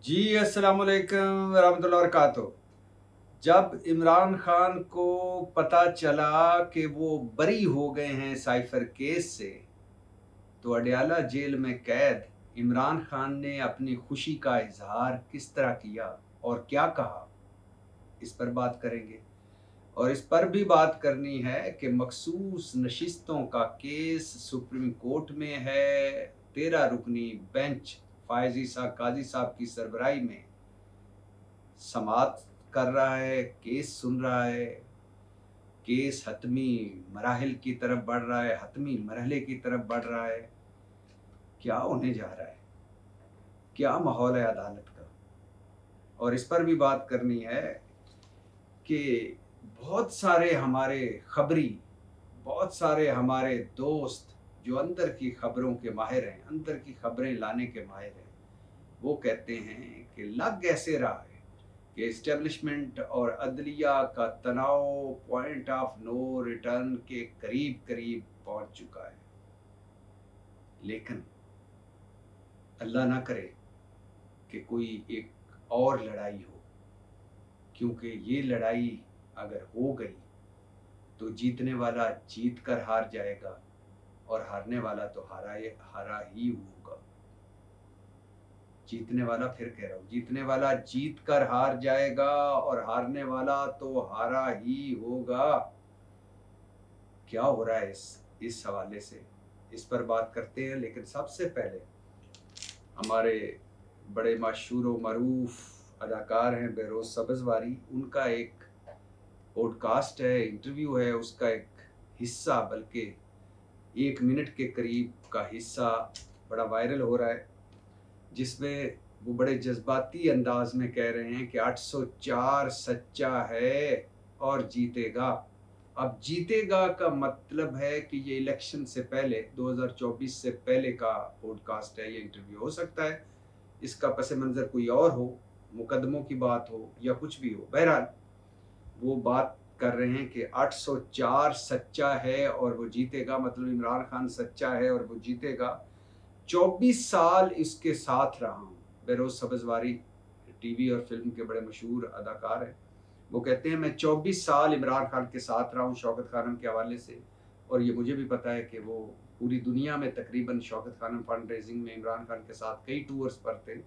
जी अस्सलाम वालेकुम रहमतुल्लाहि व बरकातुहू। जब इमरान खान को पता चला कि वो बरी हो गए हैं साइफर केस से, तो अडयाला जेल में कैद इमरान खान ने अपनी खुशी का इजहार किस तरह किया और क्या कहा, इस पर बात करेंगे। और इस पर भी बात करनी है कि मखसूस नशिस्तों का केस सुप्रीम कोर्ट में है। 13 रुकनी बेंच फायजी साहब काजी साहब की सरबराही में समाअत कर रहा है, केस सुन रहा है। केस हतमी मराहिल की तरफ बढ़ रहा है, हतमी मरहले की तरफ बढ़ रहा है। क्या होने जा रहा है, क्या माहौल है अदालत का। और इस पर भी बात करनी है कि बहुत सारे हमारे खबरी, बहुत सारे हमारे दोस्त जो अंदर की खबरों के माहिर हैं, अंदर की खबरें लाने के माहिर हैं, वो कहते हैं कि लग ऐसे रहा है कि इस्टेब्लिशमेंट और अदलिया का तनाव पॉइंट ऑफ नो रिटर्न के करीब करीब पहुंच चुका है। लेकिन अल्लाह ना करे कि कोई एक और लड़ाई हो, क्योंकि ये लड़ाई अगर हो गई तो जीतने वाला जीत कर हार जाएगा और हारने वाला तो हारा ही होगा। जीतने वाला, फिर कह रहा हूँ, जीतने वाला जीत कर हार जाएगा और हारने वाला तो हारा ही होगा। क्या हो रहा है इस हवाले से, इस पर बात करते हैं। लेकिन सबसे पहले हमारे बड़े मशहूर व मरूफ अदाकार हैं बेरोज़ सब्ज़वारी, उनका एक पॉडकास्ट है, इंटरव्यू है, उसका एक हिस्सा, बल्कि 1 मिनट के करीब का हिस्सा बड़ा वायरल हो रहा है, जिसमें वो बड़े जज्बाती अंदाज में कह रहे हैं कि 804 सच्चा है और जीतेगा। अब जीतेगा का मतलब है कि ये इलेक्शन से पहले, 2024 से पहले का पॉडकास्ट है, ये इंटरव्यू हो सकता है इसका पस मंज़र कोई और हो, मुकदमों की बात हो या कुछ भी हो। बहरहाल वो बात कर रहे हैं कि 804 सच्चा है और वो जीतेगा, मतलब इमरान खान सच्चा है और वो जीतेगा। 24 साल इसके साथ रहा हूँ। बेरोज़ सब्ज़वारी टीवी और फिल्म के बड़े मशहूर अदाकार हैं। वो कहते हैं मैं 24 साल इमरान खान के साथ रहा हूँ शौकत खानम के हवाले से, और ये मुझे भी पता है कि वो पूरी दुनिया में तकरीबन शौकत खानम फंड रेजिंग में इमरान खान के साथ कई टूर्स पर थे।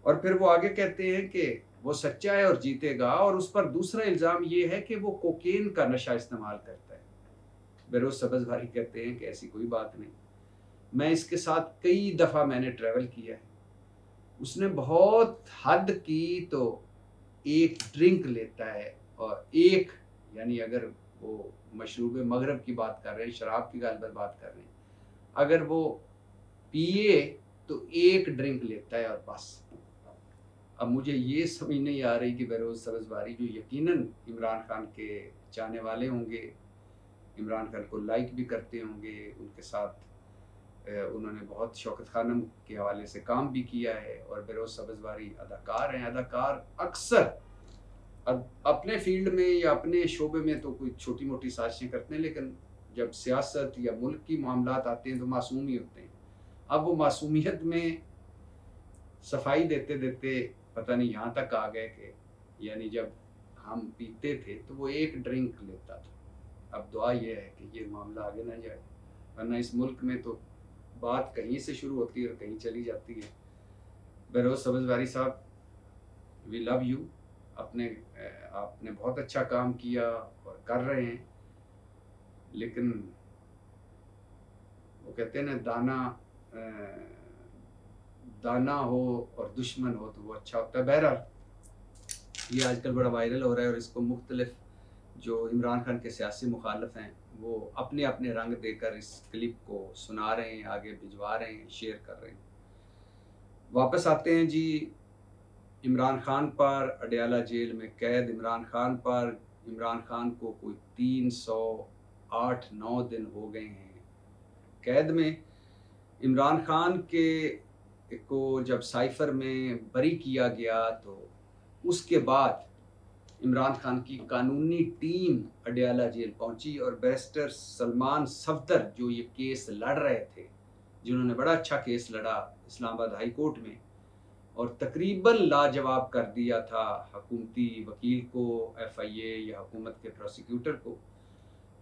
और फिर वो आगे कहते हैं कि वो सच्चा है और जीतेगा, और उस पर दूसरा इल्ज़ाम ये है कि वो कोकेन का नशा इस्तेमाल करता है। बेरोज़ सब्ज़वारी कहते हैं कि ऐसी कोई बात नहीं, मैं इसके साथ कई दफ़ा मैंने ट्रैवल किया है। उसने बहुत हद की तो एक ड्रिंक लेता है, और एक, यानी अगर वो मशरूब मगरब की बात कर रहे हैं, शराब की गालिबन बात कर रहे हैं, अगर वो पिए तो एक ड्रिंक लेता है और बस। अब मुझे ये समझ नहीं आ रही कि बेरोज़ सब्ज़वारी, जो यकीनन इमरान खान के चाहने वाले होंगे, इमरान खान को लाइक भी करते होंगे, उनके साथ उन्होंने बहुत शौकत खानम के हवाले से काम भी किया है, और बेरोज़ सब्ज़वारी अदाकार हैं। अदाकार अक्सर अपने फील्ड में या अपने शोबे में तो कोई छोटी मोटी साजिशें करते हैं, लेकिन जब सियासत या मुल्क की मामलात आते हैं तो मासूम ही होते हैं। अब वो मासूमियत में सफाई देते देते पता नहीं यहाँ तक आ गए कि यानी जब हम पीते थे तो वो एक ड्रिंक लेता था। अब दुआ ये है कि ये मामला आगे ना जाए, वरना इस मुल्क में तो बात कहीं से शुरू होती है और कहीं चली जाती है। बेरोज़ सब्ज़वारी साहब, वी लव यू। आपने बहुत अच्छा काम किया और कर रहे हैं, लेकिन वो कहते हैं ना, दाना हो और दुश्मन हो तो वो अच्छा होता है। बहरहाल ये आजकल बड़ा वायरल हो रहा है, और इसको मुख्तलिफ जो इमरान खान के सियासी मुखालफ हैं वो अपने अपने रंग देकर इस क्लिप को सुना रहे हैं, आगे भिजवा रहे हैं, शेयर कर रहे हैं। वापस आते हैं जी इमरान खान पर। अडयाला जेल में कैद इमरान खान पर, इमरान खान को कोई 308-9 दिन हो गए हैं कैद में। इमरान खान को जब साइफर में बरी किया गया तो उसके बाद इमरान खान की कानूनी टीम अडयाला जेल पहुंची, और बैरिस्टर सलमान सफदर जो ये केस लड़ रहे थे, जिन्होंने बड़ा अच्छा केस लड़ा इस्लामाबाद हाई कोर्ट में, और तकरीबन लाजवाब कर दिया था हुकूमती वकील को, FIA या हुकूमत के प्रोसिक्यूटर को।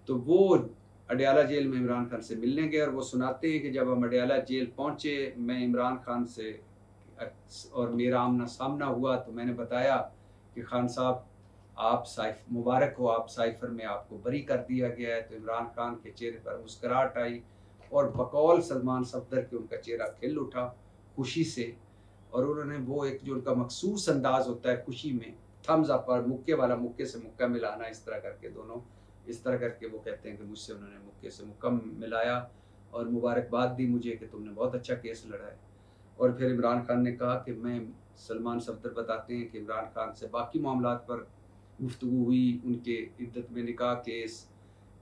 तो वो अडयाला जेल में इमरान खान से मिलने गए और वो सुनाते हैं कि जब हम अडयाला जेल पहुँचे, मैं इमरान खान से और मेरा आमना सामना हुआ तो मैंने बताया कि खान साहब आप मुबारक हो, आप साइफर में आपको बरी कर दिया गया है। तो इमरान खान के चेहरे पर मुस्कुराहट आई और बकौल सलमान सफदर के उनका चेहरा खिल उठा खुशी से, और उन्होंने वो एक जो उनका मखसूस अंदाज होता है खुशी में, थम्स अप और मुक्के वाला, मुक्के से मुक्का मिलाना, इस तरह करके दोनों इस तरह करके वो कहते हैं कि मुझसे उन्होंने मुक्के से मुक्का मिलाया और मुबारकबाद दी मुझे कि तुमने बहुत अच्छा केस लड़ा है। और फिर इमरान खान ने कहा कि मैं, सलमान सफदर बताते हैं कि इमरान खान से बाकी मामलात पर गुफ्तगू हुई, उनके इद्दत में निकाह केस,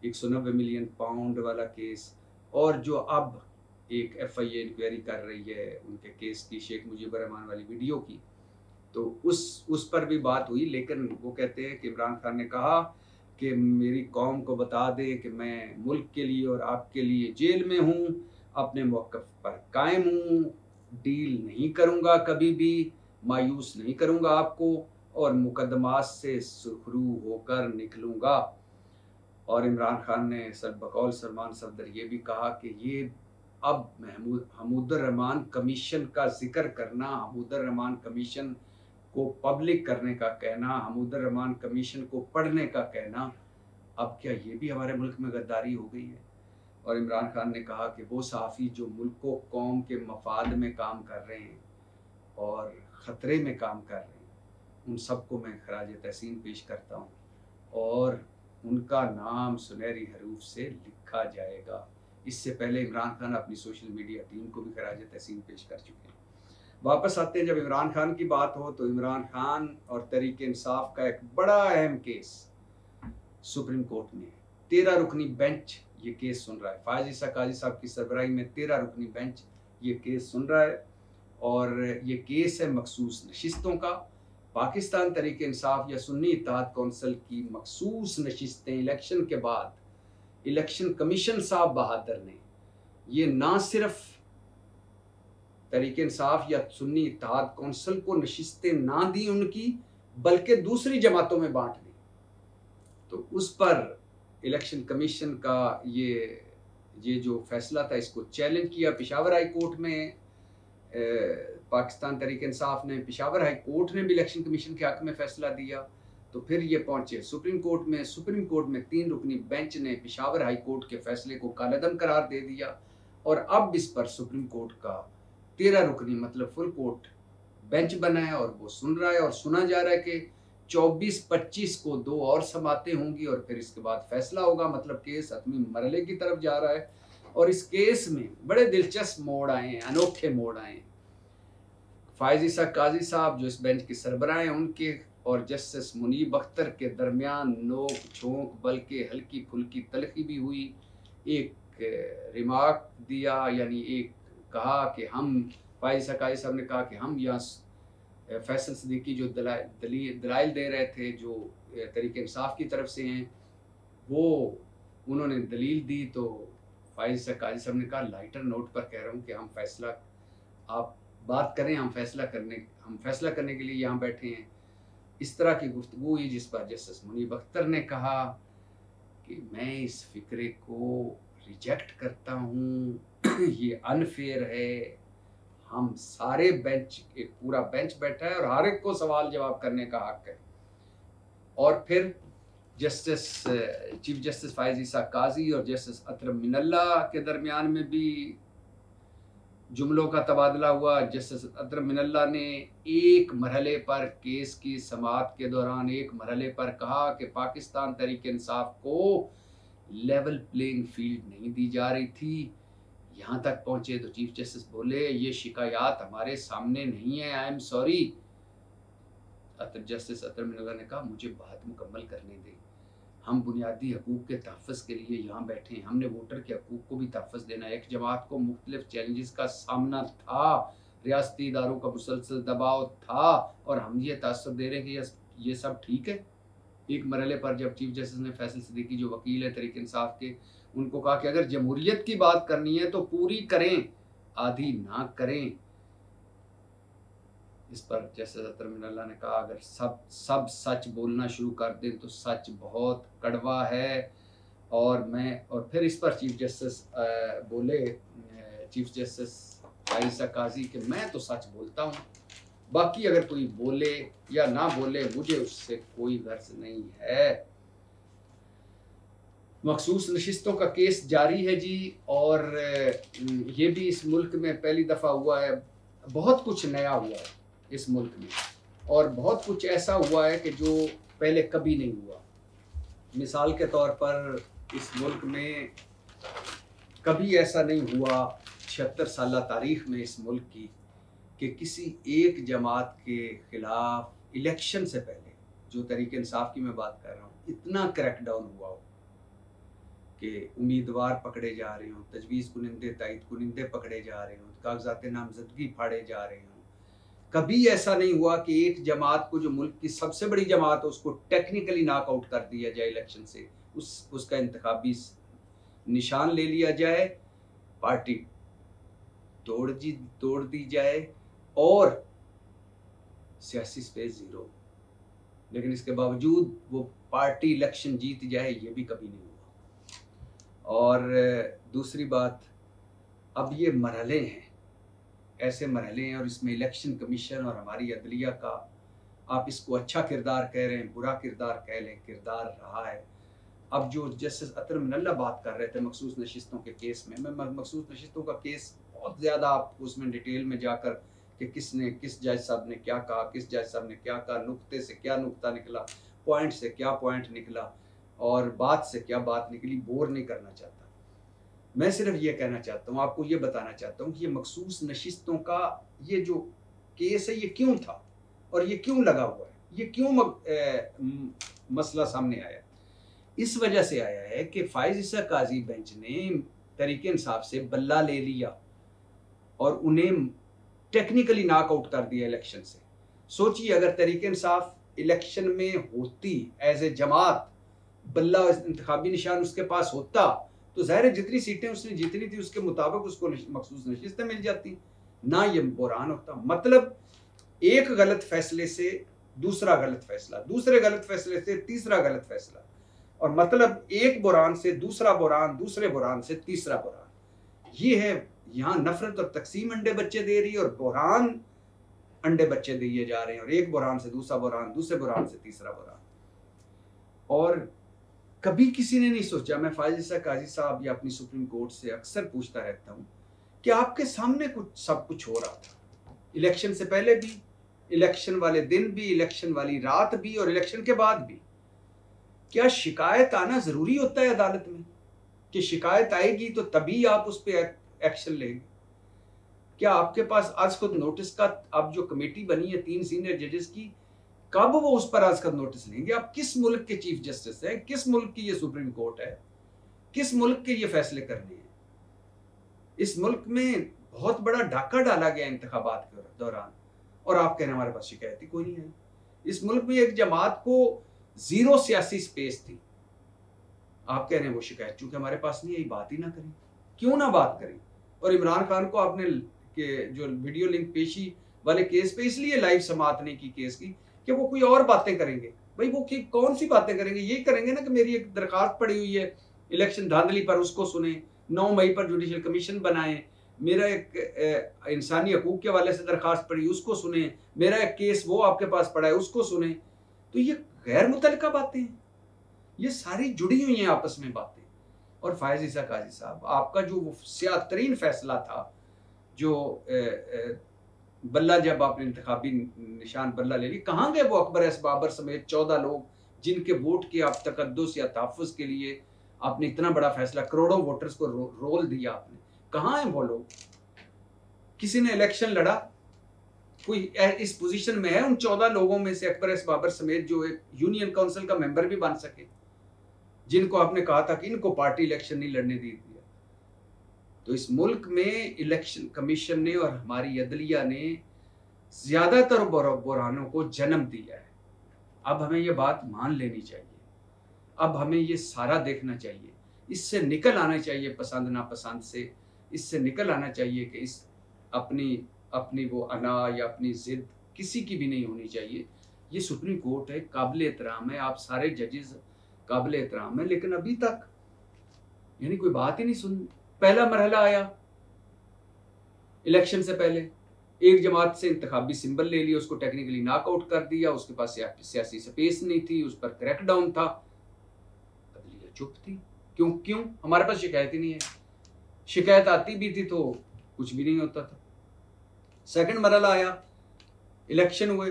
190 मिलियन पाउंड वाला केस, और जो अब एक FIA इंक्वायरी कर रही है उनके केस की, शेख मुजीबर रहमान वाली वीडियो की, तो उस पर भी बात हुई। लेकिन वो कहते हैं कि इमरान खान ने कहा कि मेरी कौम को बता दें कि मैं मुल्क के लिए और आपके लिए जेल में हूँ, अपने मौक़िफ़ पर कायम हूँ, डील नहीं करूँगा, कभी भी मायूस नहीं करूँगा आपको, और मुकदमात से सुखरू होकर निकलूँगा। और इमरान खान ने बकौल सलमान सफदर ये भी कहा कि ये अब हमीदुर रहमान कमीशन का जिक्र करना, हमीदुर रहमान कमीशन को पब्लिक करने का कहना, हमीदुर रहमान कमीशन को पढ़ने का कहना, अब क्या ये भी हमारे मुल्क में गद्दारी हो गई है। और इमरान खान ने कहा कि वो सहाफ़ी जो मुल्क को कौम के मफाद में काम कर रहे हैं और ख़तरे में काम कर रहे हैं, उन सबको मैं खराज तहसीन पेश करता हूँ और उनका नाम सुनहरी हरूफ से लिखा जाएगा। इससे पहले इमरान खान अपनी सोशल मीडिया टीम को भी खराज तहसीन पेश कर चुके हैं। वापस आते हैं, जब इमरान खान की बात हो तो इमरान खान और तहरीक इंसाफ का एक बड़ा अहम केस सुप्रीम कोर्ट में 13 रुकनी बेंच ये केस सुन रहा है। फायज ईसा काजी साहब की सरबराही में 13 रुकनी बेंच ये केस सुन रहा है और ये केस है मखसूस नशिस्तों का। पाकिस्तान तहरीक इंसाफ या सुन्नी इत्तेहाद कौंसिल की मखसूस नशिस्तें इलेक्शन के बाद इलेक्शन कमीशन साहब बहादुर ने ये ना सिर्फ तहरीक इंसाफ या सुन्नी इत्तेहाद कौंसिल को नशिस्तें ना दी उनकी, बल्कि दूसरी जमातों में बांट दी। तो उस पर इलेक्शन कमीशन का ये जो फैसला था इसको चैलेंज किया पेशावर हाई कोर्ट में। पाकिस्तान तहरीक इंसाफ ने, पेशावर हाई कोर्ट ने भी इलेक्शन कमीशन के हक में फैसला दिया। तो फिर ये पहुंचे सुप्रीम कोर्ट में। सुप्रीम कोर्ट में 3 रुकनी बेंच ने पेशावर हाई कोर्ट के फैसले को कालेदम करार दे दिया और अब इस पर सुप्रीम कोर्ट का 13 रुकनी मतलब फुल कोर्ट बेंच बना है और वो सुन रहा है और सुना जा रहा है कि 24-25 को 2 और समातें होंगी और फिर इसके बाद फैसला होगा। मतलब केस हतमी मरहले की तरफ जा रहा है और इस केस में बड़े दिलचस्प मोड़ आए हैं, अनोखे मोड़ आए हैं। फायज ईसा काजी साहब जो इस बेंच के सरबराह हैं उनके और जस्टिस मुनीब अख्तर के दरमियान नोक झोंक बल्कि हल्की फुल्की तलखी भी हुई। एक रिमार्क दिया, यानी एक कहा कि हम, फायज ईसा काजी साहब ने कहा कि हम यहाँ फैसल सिद्दीकी जो दलाइल दे रहे थे जो तहरीक इंसाफ की तरफ से हैं वो उन्होंने दलील दी। तो फायज ईसा काजी साहब ने कहा लाइटर नोट पर कह रहा हूँ कि हम फैसला, आप बात करें, हम फैसला करने के लिए यहाँ बैठे हैं। इस तरह की गुफ्तगू हुई जिस पर जस्टिस मुनीब अख्तर ने कहा कि मैं इस फिक्रे को रिजेक्ट करता हूँ, ये अनफेयर है। हम सारे बेंच, एक पूरा बेंच बैठा है और हर एक को सवाल जवाब करने का हक है। और फिर चीफ जस्टिस फायज ईसा काजी और जस्टिस अतरम मिनल्ला के दरमियान में भी जुमलों का तबादला हुआ। जस्टिस अतरम मिनल्ला ने एक मरहले पर, केस की समाअत के दौरान एक मरहले पर कहा कि पाकिस्तान तहरीक इंसाफ को लेवल प्लेइंग फील्ड नहीं दी जा रही थी। यहाँ तक पहुँचे तो चीफ जस्टिस बोले ये शिकायत हमारे सामने नहीं है, I am sorry. Justice Athar Minallah ने कहा मुझे बात मुकम्मल करने दें, हम बुनियादी हकूक़ के तहफ़्फ़ुज़ के लिए यहाँ बैठे हैं, हमने वोटर के हकूक़ को भी तहफ़्फ़ुज़ देना है। एक जमात को मुख्तलिफ चैलेंजेस का सामना था, रियासती इदारों का मुसलसल दबाव था और हम ये तासुर दे रहे हैं कि ये सब ठीक है। एक मरहले पर जब चीफ जस्टिस ने फैसल सिद्दीकी जो वकील है तहरीक इंसाफ के, उनको कहा कि अगर जमहूरियत की बात करनी है तो पूरी करें, आधी ना करें। इस पर जैसे अतर मिनल्ला ने कहा, अगर सब सच बोलना शुरू कर दें तो सच बहुत कड़वा है। और फिर इस पर चीफ जस्टिस बोले, चीफ जस्टिस आयशा काजी, कि मैं तो सच बोलता हूँ, बाकी अगर कोई बोले या ना बोले मुझे उससे कोई गर्ज नहीं है। मखसूस नशिस्तों का केस जारी है जी, और ये भी इस मुल्क में पहली दफ़ा हुआ है। बहुत कुछ नया हुआ है इस मुल्क में, और बहुत कुछ ऐसा हुआ है कि जो पहले कभी नहीं हुआ। मिसाल के तौर पर इस मुल्क में कभी ऐसा नहीं हुआ 76 साल तारीख में इस मुल्क की कि किसी एक जमात के खिलाफ इलेक्शन से पहले, जो तरीके इंसाफ की मैं बात कर रहा हूँ, इतना क्रैकडाउन हुआ हो कि उम्मीदवार पकड़े जा रहे हों, तजवीज़ कुनिंदे, तायद कुनिंदे पकड़े जा रहे हों, कागजात नामजदगी फाड़े जा रहे हों। कभी ऐसा नहीं हुआ कि एक जमात को, जो मुल्क की सबसे बड़ी जमात है, उसको टेक्निकली नॉकआउट कर दिया जाए इलेक्शन से, उसका इंतखाबी निशान ले लिया जाए, पार्टी तोड़ दी जाए और सियासी स्पेस ज़ीरो। लेकिन इसके बावजूद वो पार्टी इलेक्शन जीत जाए, ये भी कभी नहीं हुआ। और दूसरी बात, अब ये मरहले हैं, ऐसे मरहले हैं, और इसमें इलेक्शन कमीशन और हमारी अदलिया का, आप इसको अच्छा किरदार कह रहे हैं, बुरा किरदार कह लें, किरदार रहा है। अब जो जस्टिस अतर मिनल्ला बात कर रहे थे मखसूस नशिस्तों के केस में, मैं मखसूस नशिस्तों का केस बहुत ज़्यादा आपको उसमें डिटेल में जाकर कि किस जज साहब ने क्या कहा, किस जज साहब ने क्या कहा, नुक्ते से क्या नुक्ता निकला, पॉइंट से क्या पॉइंट निकला, और बात से क्या बात निकली, बोर नहीं करना चाहता। मैं सिर्फ ये कहना चाहता हूँ, आपको ये बताना चाहता हूँ कि ये मखसूस नशिस्तों का ये जो केस है, ये क्यों था और ये क्यों लगा हुआ है, ये क्यों मसला सामने आया। इस वजह से आया है कि फाइज ईसा काजी बेंच ने तरीके इंसाफ से बल्ला ले लिया और उन्हें टेक्निकली नॉकआउट कर दिया इलेक्शन से। सोचिए, अगर तरीके इंसाफ इलेक्शन में होती एज ए जमात, बल्ला इंतखाबी निशान उसके पास होता, तो ज़ाहिर है जितनी सीटें उसने जीतनी थी उसके मुताबिक उसको मखसूस नशिस्तें मिल जाती, ना ये बुरान होता। मतलब एक गलत फैसले से दूसरा गलत फैसला, दूसरे गलत फैसले से तीसरा गलत फैसला, और मतलब एक बुरान से दूसरा बुरान, दूसरे बुरान से तीसरा बुरान। ये है यहाँ नफरत और तकसीम अंडे बच्चे दे रही है, और बुरान अंडे बच्चे दिए जा रहे हैं, और एक बुरान से दूसरा बुरान, दूसरे बुरान से तीसरा बुरान। और कभी किसी ने नहीं सोचा, मैं फाइज ईसा काजी साहब या अपनी सुप्रीम कोर्ट से अक्सर पूछता रहता हूँ कि आपके सामने सब कुछ हो रहा था, इलेक्शन से पहले भी, इलेक्शन वाले दिन भी, इलेक्शन वाली रात भी, और इलेक्शन के बाद भी। क्या शिकायत आना जरूरी होता है अदालत में कि शिकायत आएगी तो तभी आप उस पर एक्शन लेंगे? क्या आपके पास आज खुद नोटिस का, अब जो कमेटी बनी है 3 सीनियर जजेस की, कब वो उस पर आज का नोटिस लेंगे? आप किस मुल्क के चीफ जस्टिस हैं? किस मुल्क की ये सुप्रीम कोर्ट है? किस मुल्क के ये फैसले करने हैं? इस मुल्क में बहुत बड़ा डाका डाला गया इंतखाबात के दौरान, और आप कह रहे हैं हमारे पास शिकायत ही कोई नहीं है। इस मुल्क में एक जमात को जीरो सियासी स्पेस थी, आप कह रहे हैं वो शिकायत चूंकि हमारे पास नहीं आई, बात ही ना करें। क्यों ना बात करें? और इमरान खान को आपने के जो वीडियो लिंक पेशी वाले केस पे इसलिए लाइव समाअत नहीं की केस की कि वो कोई और बातें करेंगे। भाई वो कौन सी बातें करेंगे? यही करेंगे ना कि मेरी एक दरखास्त पड़ी हुई है इलेक्शन धांधली पर, उसको सुने, 9 मई पर जुडिशल कमीशन बनाए, मेरा एक इंसानी हकूक के वाले से दरखास्त पड़ी, उसको सुने, मेरा एक केस वो आपके पास पड़ा है, उसको सुने। तो ये गैर मुतल्लिका बातें हैं, ये सारी जुड़ी हुई हैं आपस में बातें। और फाइज ईसा काजी साहब, आपका जो सियातरीन फैसला था, जो बल्ला, जब आपने इंतखाबी निशान बल्ला ले ली, कहाँ गए वो अकबर एस बाबर समेत 14 लोग जिनके वोट के आप तकद्दुस या तहफ़्फ़ुज़ के लिए आपने इतना बड़ा फैसला, करोड़ों वोटर्स को रोल दिया आपने? कहाँ हैं वो लोग? किसी ने इलेक्शन लड़ा? कोई इस पोजीशन में है उन 14 लोगों में से, अकबर एस बाबर समेत, जो एक यूनियन काउंसिल का मेंबर भी बन सके, जिनको आपने कहा था कि इनको पार्टी इलेक्शन नहीं लड़ने दी दिया? तो इस मुल्क में इलेक्शन कमीशन ने और हमारी अदलिया ने ज्यादातर बुरहानों को जन्म दिया है। अब हमें ये बात मान लेनी चाहिए, अब हमें ये सारा देखना चाहिए, इससे निकल आना चाहिए, पसंद नापसंद से इससे निकल आना चाहिए कि इस अपनी वो अना या अपनी जिद किसी की भी नहीं होनी चाहिए। ये सुप्रीम कोर्ट है, काबिल एहतराम है, आप सारे जजेस काबिल एहतराम है, लेकिन अभी तक यानी कोई बात ही नहीं सुन। पहला मरहला आया इलेक्शन से पहले, एक जमात से इंतखाबी सिंबल ले लिया, उसको टेक्निकली नॉकआउट कर दिया, उसके पास सियासी स्पेस नहीं थी, उस पर क्रैकडाउन था, अदलिया चुप थी। क्यों हमारे पास शिकायत ही नहीं है, शिकायत आती भी थी तो कुछ भी नहीं होता था। सेकंड मरहला आया, इलेक्शन हुए,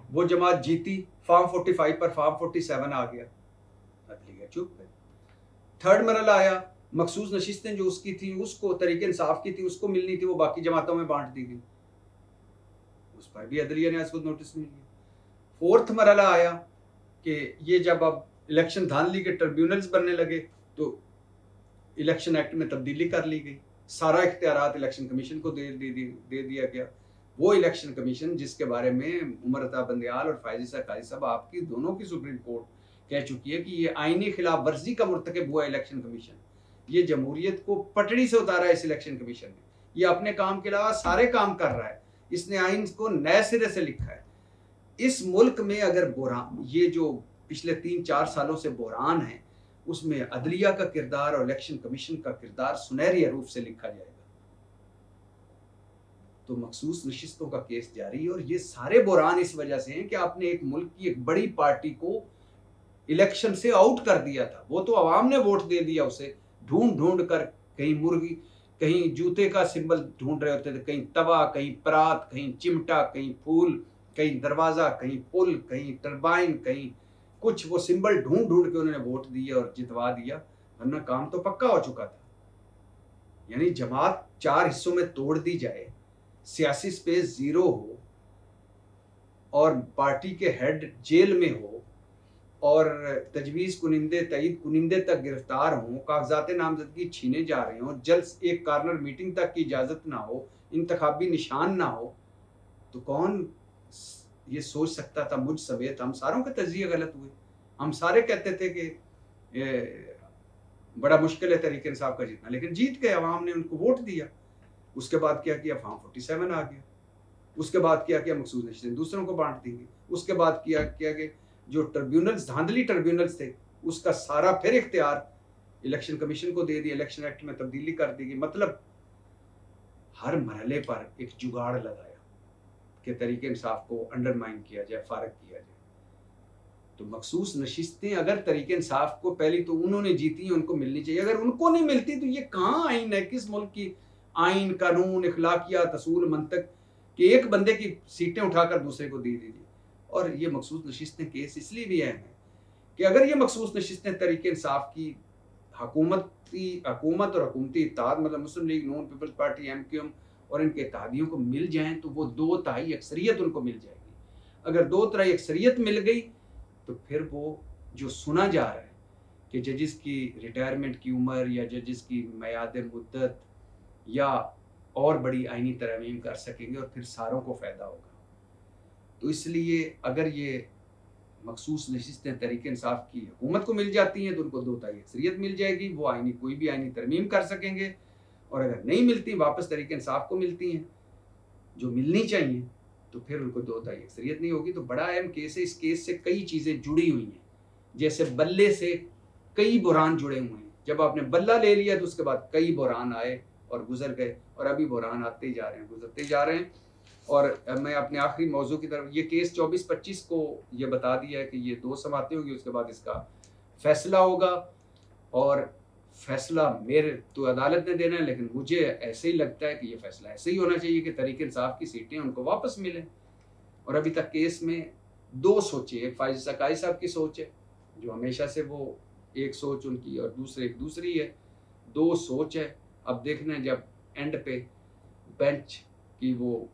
वो जमात जीती, फॉर्म 45 पर फॉर्म 47 आ गया, अदलिया चुप है। थर्ड मरहला आया, मखसूस नशिस्तें जो उसकी थी, उसको तरीके इंसाफ की थी, उसको मिलनी थी, वो बाकी जमातों में बांट दी गई, उस पर भी अदलिया ने आज खुद नोटिस नहीं लिया। फोर्थ मरहला आया कि ये जब अब इलेक्शन धांधली के ट्रिब्यूनल्स बनने लगे तो इलेक्शन एक्ट में तब्दीली कर ली गई, सारा इख्तियारात इलेक्शन कमीशन को दे दिया गया। वो इलेक्शन कमीशन जिसके बारे में उमर अता बंदयाल और फायज ईसा काजी साहब आपकी दोनों की सुप्रीम कोर्ट कह चुकी है कि ये आईनी खिलाफ वर्जी का मुर्तकब हुआ इलेक्शन कमीशन, ये जमहूरियत को पटड़ी से उतारा है इस इलेक्शन कमीशन ने, ये अपने काम के अलावा सारे काम कर रहा है, इसने आइन को नए सिरे से लिखा है। इस मुल्क में अगर बुरहान, ये जो पिछले 3-4 सालों से बुरहान है, उसमें अदलिया का किरदार और इलेक्शन कमीशन का किरदार सुनहरी रूप से लिखा जाएगा। तो मखसूस नशिस्तों का केस जारी है, और ये सारे बुरहान इस वजह से हैं कि आपने एक मुल्क की एक बड़ी पार्टी को इलेक्शन से आउट कर दिया था। वो तो अवाम ने वोट दे दिया उसे, ढूंढ कर, कहीं मुर्गी, कहीं जूते का सिंबल ढूंढ रहे होते थे, कहीं तवा, कहीं परात, कहीं चिमटा, कहीं फूल, कहीं दरवाजा, कहीं पुल, कहीं टरबाइन, कहीं कुछ, वो सिंबल ढूंढ के उन्होंने वोट दिए और जितवा दिया, वरना काम तो पक्का हो चुका था। यानी जमात 4 हिस्सों में तोड़ दी जाए, सियासी स्पेस जीरो हो, और पार्टी के हेड जेल में हो, और तजवीज़ कुनिंदे, तईद कुनिंदे तक गिरफ्तार हों, कागजात नामजदगी छीने जा रहे हों, जल्द एक कार्नर मीटिंग तक की इजाज़त ना हो, इंतखाबी निशान ना हो, तो कौन ये सोच सकता था, मुझ समेत हम सारों के तजिए गलत हुए। हम सारे कहते थे कि बड़ा मुश्किल है तहरीक इंसाफ का जीतना, लेकिन जीत गए, अवाम ने उनको वोट दिया। उसके बाद क्या किया, फॉर्म 47 आ गया, उसके बाद क्या किया, मखसूस नशिस्तें दूसरों को बांट देंगे, उसके बाद किया कि जो ट्रिब्यूनल्स, धांधली ट्रिब्यूनल्स थे, उसका सारा फिर इख्तियार इलेक्शन कमीशन को दे दिया, इलेक्शन एक्ट में तब्दीली कर दी गई। मतलब हर मरहले पर एक जुगाड़ लगाया कि तरीके इंसाफ को अंडरमाइन किया जाए, फारग किया जाए। तो मखसूस नशिस्तें अगर तरीके इंसाफ को, पहली तो उन्होंने जीती, उनको मिलनी चाहिए, अगर उनको नहीं मिलती तो ये कहाँ आइन है, किस मुल्क की आइन, कानून, इखलाकियात, असूल, मंतक कि एक बंदे की सीटें उठाकर दूसरे को दे दीजिए। और ये मखसूस नशिस्तें केस इसलिए भी अहम है कि अगर ये मखसूस नशिस्तें तरीके इंसाफ की हुकूमत और हुकूमती इत्तेहाद, मतलब मुस्लिम लीग नून, पीपल्स पार्टी, MQM और इनके इत्तेहादियों को मिल जाएं, तो वो 2/3 अक्सरियत उनको मिल जाएगी। अगर 2/3 अक्सरियत मिल गई तो फिर वो जो सुना जा रहा है कि जजेस की रिटायरमेंट की उम्र या जजेस की मियाद मुद्दत या और बड़ी आइनी तरमीम कर सकेंगे, और फिर सारों को फ़ायदा होगा। तो इसलिए अगर ये मखसूस नशिस्तें तहरीक इंसाफ की हुकूमत को मिल जाती हैं तो उनको 2/3 अक्सरियत मिल जाएगी, वो आइनी कोई भी आइनी तरमीम कर सकेंगे। और अगर नहीं मिलती, वापस तहरीक इंसाफ को मिलती हैं जो मिलनी चाहिए, तो फिर उनको 2/3 अक्सरियत नहीं होगी। तो बड़ा अहम केस है, इस केस से कई चीज़ें जुड़ी हुई हैं, जैसे बल्ले से कई बुरहान जुड़े हुए हैं। जब आपने बल्ला ले लिया तो उसके बाद कई बुरहान आए और गुजर गए, और अभी बुरहान आते ही जा रहे हैं, गुजरते जा रहे हैं। और मैं अपने आखिरी मौजू की तरफ, ये केस 24-25 को ये बता दिया है कि ये 2 समातें होगी, उसके बाद इसका फैसला होगा, और फैसला मेरे तो अदालत ने देना है, लेकिन मुझे ऐसे ही लगता है कि ये फैसला ऐसे ही होना चाहिए कि तहरीक इंसाफ की सीटें उनको वापस मिलें। और अभी तक केस में 2 सोचें, एक फायज ईसा काजी साहब की सोच है, जो हमेशा से वो एक सोच उनकी, और दूसरी है, 2 सोच है। अब देखना है जब एंड पे बेंच की वो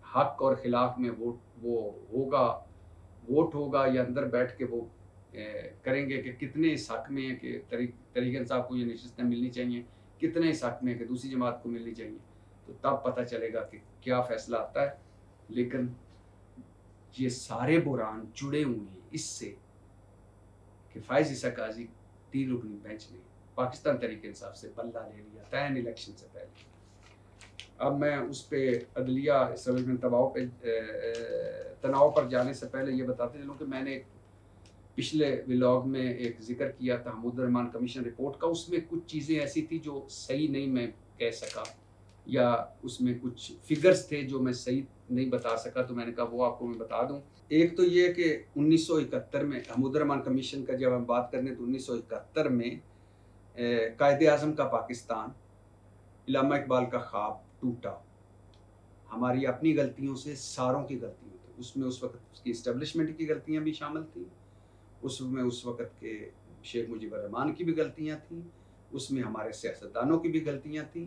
हक और खिलाफ में वोट होगा या अंदर बैठ के वो करेंगे कि कितने इस हक में है कि तहरीक इंसाफ को ये नशिस्तें मिलनी चाहिए, कितने इस हक में है कि दूसरी जमात को मिलनी चाहिए, तो तब पता चलेगा कि क्या फैसला आता है। लेकिन ये सारे बुरहान जुड़े हुए हैं इससे कि फायज ईसा काजी 3 रुकनी बेंच ने पाकिस्तान तहरीक इंसाफ से बल्ला ले लिया था इलेक्शन से पहले। अब मैं उस पर अदलिया इस्टेब्लिशमेंट तनाव पर जाने से पहले ये बताते चलूँ कि मैंने पिछले व्लॉग में एक जिक्र किया था हमूदुर रहमान कमीशन रिपोर्ट का। उसमें कुछ चीज़ें ऐसी थी जो सही नहीं मैं कह सका, या उसमें कुछ फिगर्स थे जो मैं सही नहीं बता सका, तो मैंने कहा वो आपको मैं बता दूं। एक तो ये कि 1971 में हमूदुर रहमान कमीशन का जब हम बात करने तो 1971 में कायदे आज़म का पाकिस्तान, इल्लामा इकबाल का ख्वाब टूटा। हमारी अपनी गलतियों से, सारों की गलतियों थी उसमें। उस वक्त उसकी इस्टेब्लिशमेंट की गलतियां भी शामिल थी, उसमें उस वक्त के शेख मुजीबुर रहमान की भी गलतियां थी, उसमें हमारे सियासतदानों की भी गलतियां थी,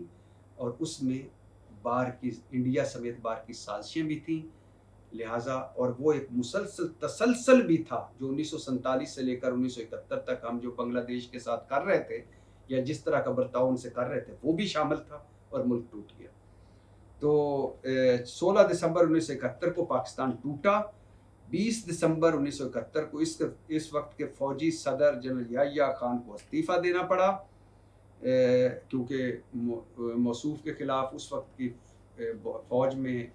और उसमें बार की, इंडिया समेत बार की साजिशें भी थी। लिहाजा और वो एक मुसलसल तसलसल भी था जो 1947 से लेकर 1971 तक हम जो बांग्लादेश के साथ कर रहे थे, या जिस तरह का बर्ताव उनसे कर रहे थे, वो भी शामिल था और मुल्क टूट गया। तो 16 दिसंबर 1971 को पाकिस्तान टूटा। 20 दिसंबर 1971 को इस वक्त के फौजी सदर जनरल याहिया खान को इस्तीफ़ा देना पड़ा, क्योंकि मौसूफ के ख़िलाफ़ उस वक्त की फ़ौज में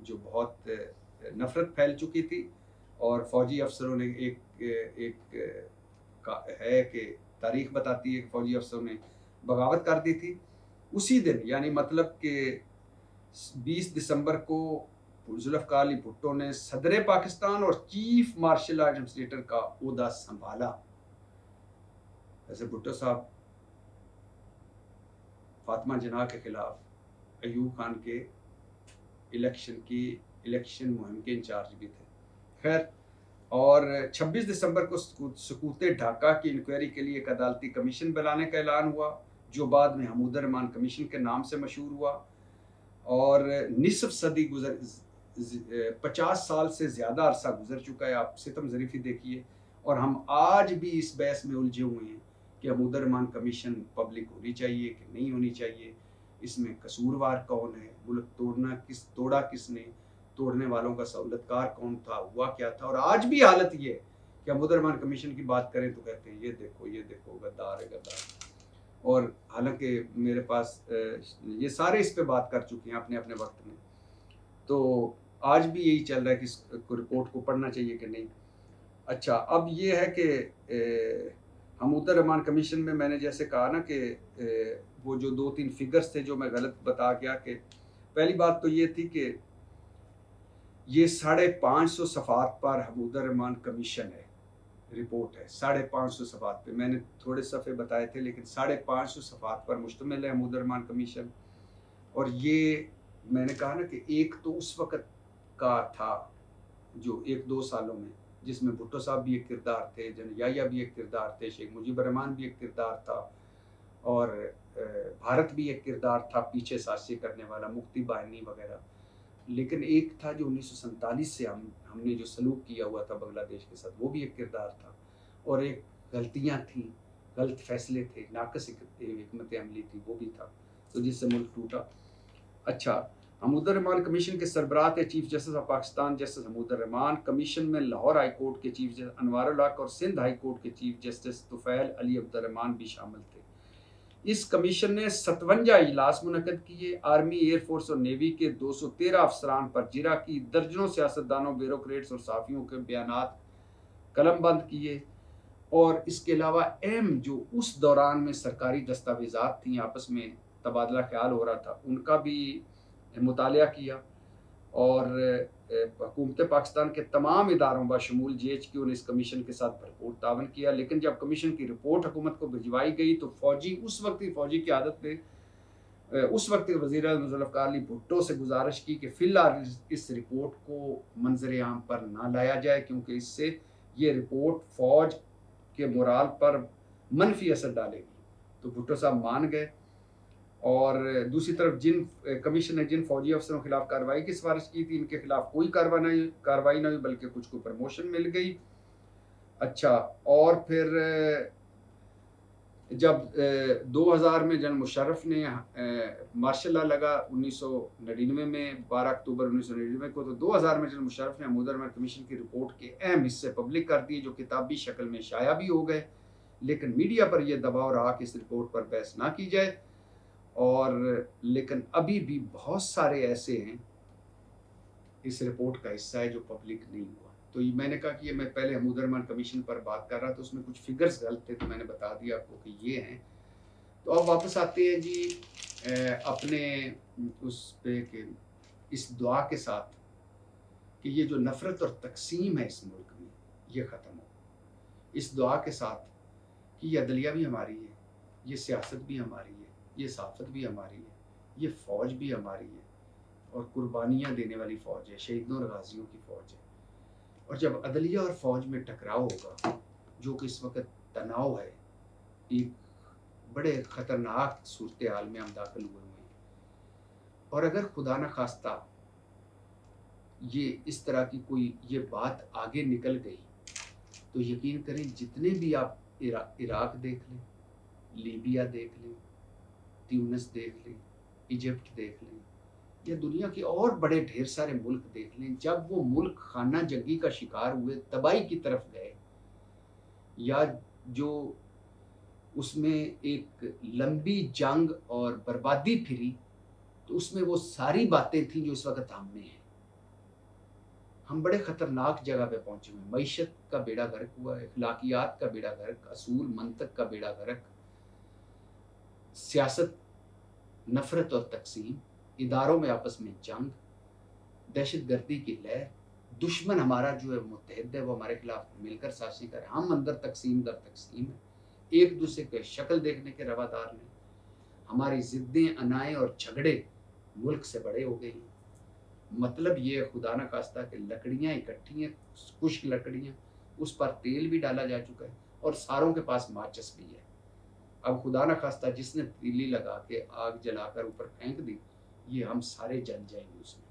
जो बहुत नफ़रत फैल चुकी थी, और फ़ौजी अफसरों ने एक है कि तारीख़ बताती है कि फ़ौजी अफसरों ने बगावत कर दी थी। उसी दिन, यानी मतलब कि 20 दिसंबर को जुल्फ़िकार अली भुट्टो ने सदर पाकिस्तान और चीफ मार्शल एडमिनिस्ट्रेटर का ओहदा संभाला। ऐसे भुट्टो साहब फातिमा जिन्ना के खिलाफ अयूब खान के इलेक्शन मुहिम के इंचार्ज भी थे। खैर, और 26 दिसंबर को सकूत ढाका की इंक्वायरी के लिए एक अदालती कमीशन बनाने का ऐलान हुआ, जो बाद में हमूदुर रहमान कमीशन के नाम से मशहूर हुआ। और निसफ सदी 50 साल से ज़्यादा अरसा गुजर चुका है, आप सितम ज़रीफ़ी देखिए, और हम आज भी इस बहस में उलझे हुए हैं कि हमूदुर रहमान कमीशन पब्लिक होनी चाहिए कि नहीं होनी चाहिए, इसमें कसूरवार कौन है, मुल्क तोड़ा किसने, तोड़ने वालों का सहूलतकार कौन था, हुआ क्या था। और आज भी हालत ये है कि हमूदुर रहमान कमीशन की बात करें तो कहते हैं ये देखो गद्दार है गद्दार। और हालांकि मेरे पास ये सारे इस पे बात कर चुके हैं अपने अपने वक्त में, तो आज भी यही चल रहा है कि इस रिपोर्ट को पढ़ना चाहिए कि नहीं। अच्छा, अब ये है कि हमूदुर रहमान कमीशन में मैंने जैसे कहा ना कि वो जो 2-3 फिगर्स थे जो मैं गलत बता गया, कि पहली बात तो ये थी कि ये 550 सफ़ात पर हमूदुर रहमान कमीशन है, रिपोर्ट है 550 सफ़ात पे। मैंने थोड़े सफ़े बताए थे, लेकिन 550 सफ़ात पर मुश्तमिल है हमूदुर रहमान कमीशन। और ये मैंने कहा ना कि एक तो उस वक़्त का था जो 1-2 सालों में, जिसमें भुट्टो साहब भी एक किरदार थे, जनरल याहिया भी एक किरदार थे, शेख मुजीबुर रहमान भी एक किरदार था, और भारत भी एक किरदार था पीछे साजिश करने वाला, मुफ्ती बाहिनी वगैरह। लेकिन एक था जो 1947 से हमने जो सलूक किया हुआ था बांग्लादेश के साथ, वो भी एक किरदार था। और एक गलतियाँ थी, गलत फैसले थे, नाकस हिकमत अमली थी, वो भी था, तो जिससे मुल्क टूटा। अच्छा, हमूदुर रहमान कमीशन के सरबराह थे chief justice of Pakistan justice Hamoodur Rahman. Commission में लाहौर हाई कोर्ट के चीफ जस्टिस अनवारुल हक और सिंध हाई कोर्ट के chief justice Tufail Ali Abdurrahman भी शामिल थे। इस कमीशन ने 57 इजलास मुनक़द किए। आर्मी, एयरफोर्स और नेवी के 213 अफसरान पर जिरा की, दर्जनों सियासतदानों, ब्यूरोक्रेट्स और सहाफ़ियों के बयानात कलमबंद किए। और इसके अलावा अहम जो उस दौरान में सरकारी दस्तावेज़ात थी, आपस में तबादला ख्याल हो रहा था, उनका भी मुतालिया किया। और हुकूमत पाकिस्तान के तमाम इदारों बशमूल GHQ ने इस कमीशन के साथ भरपूर तावन किया। लेकिन जब कमीशन की रिपोर्ट हुकूमत को भिजवाई गई तो उस वक्त की फ़ौजी की आदत ने उस वक्त के वज़ीर-ए-आज़म जुल्फ़िकार अली भुट्टो से गुजारिश की कि फ़िलहाल इस रिपोर्ट को मंजर आम पर ना लाया जाए, क्योंकि इससे ये रिपोर्ट फ़ौज के मोराल पर मनफी असर डालेगी। तो भुट्टो साहब मान गए। और दूसरी तरफ कमीशन ने जिन फौजी अफसरों के खिलाफ कार्रवाई की सिफारिश की थी, इनके खिलाफ कोई कार्रवाई नहीं हुई, बल्कि कुछ को प्रमोशन मिल गई। अच्छा, और फिर जब 2000 में जनरल मुशर्रफ ने मार्शल लॉ लगा 1999 में, 12 अक्टूबर 1999 को, तो 2000 में जनरल मुशर्रफ ने हमूदुर रहमान कमीशन की रिपोर्ट के अहम हिस्से पब्लिक कर दिए, जो किताबी शक्ल में शाया भी हो गए। लेकिन मीडिया पर यह दबाव रहा कि इस रिपोर्ट पर बहस ना की जाए। और लेकिन अभी भी बहुत सारे ऐसे हैं, इस रिपोर्ट का हिस्सा है, जो पब्लिक नहीं हुआ। तो ये मैंने कहा कि ये मैं पहले हमूदरमान कमीशन पर बात कर रहा था, उसमें कुछ फिगर्स गलत थे, तो मैंने बता दिया आपको कि ये हैं। तो अब वापस आते हैं जी अपने उस पे कि इस दुआ के साथ कि ये जो नफ़रत और तकसीम है इस मुल्क में, ये ख़त्म हो। इस दुआ के साथ कि ये अदलिया भी हमारी है, ये सियासत भी हमारी है, ये सहाफ़त भी हमारी है, ये फ़ौज भी हमारी है, और कुर्बानियाँ देने वाली फ़ौज है, शहीदों और गाज़ियों की फ़ौज है। और जब अदलिया और फ़ौज में टकराव होगा, जो कि इस वक़्त तनाव है, एक बड़े ख़तरनाक सूरत हाल में हम दाखिल हुए हैं, और अगर खुदा न खास्ता ये इस तरह की कोई ये बात आगे निकल गई, तो यकीन करें जितने भी आप इराक देख लें, लीबिया देख लें, ट्यूनिस देख लें, इजिप्ट देख लें, या दुनिया के और बड़े ढेर सारे मुल्क देख लें, जब वो मुल्क खाना जंगी का शिकार हुए, तबाही की तरफ गए, या जो उसमें एक लंबी जंग और बर्बादी फिरी, तो उसमें वो सारी बातें थी जो इस वक्त हम में हैं। हम बड़े ख़तरनाक जगह पे पहुँचे हुए हैं। मईशत का बेड़ा गर्क हुआ है, अखलाकियात का बेड़ा गर्क, असूल मंतक का बेड़ा गर्क, सियासत, नफ़रत और तक़सीम, इदारों में आपस में जंग, दहशतगर्दी की लहर, दुश्मन हमारा जो है मुत्तहिद है, वो हमारे खिलाफ मिलकर साज़िश कर, हम अंदर तक़सीम दर तक़सीम है, एक दूसरे के शक्ल देखने के रवादार नहीं, हमारी ज़िद्दें, अनाएँ और झगड़े मुल्क से बड़े हो गए हैं। मतलब ये है खुदा न खास्ता कि लकड़ियाँ इकट्ठी हैं, खुश्क लकड़ियाँ, उस पर तेल भी डाला जा चुका है, और सारों के पास माचिस भी है। अब खुदा न खास्ता जिसने तीली लगा के आग जलाकर ऊपर फेंक दी, ये हम सारे जल जाएंगे उसमें।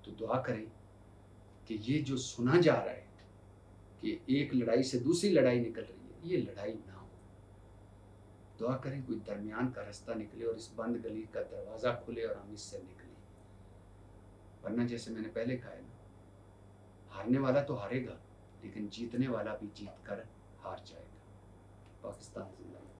तो दुआ करें कि ये जो सुना जा रहा है कि एक लड़ाई से दूसरी लड़ाई निकल रही है, ये लड़ाई ना हो। दुआ करें कोई दरमियान का रास्ता निकले और इस बंद गली का दरवाज़ा खुले और हम इससे निकलें। वरना जैसे मैंने पहले कहा है ना, हारने वाला तो हारेगा, लेकिन जीतने वाला भी जीत कर हार जाएगा। पाकिस्तान जिंदाबाद।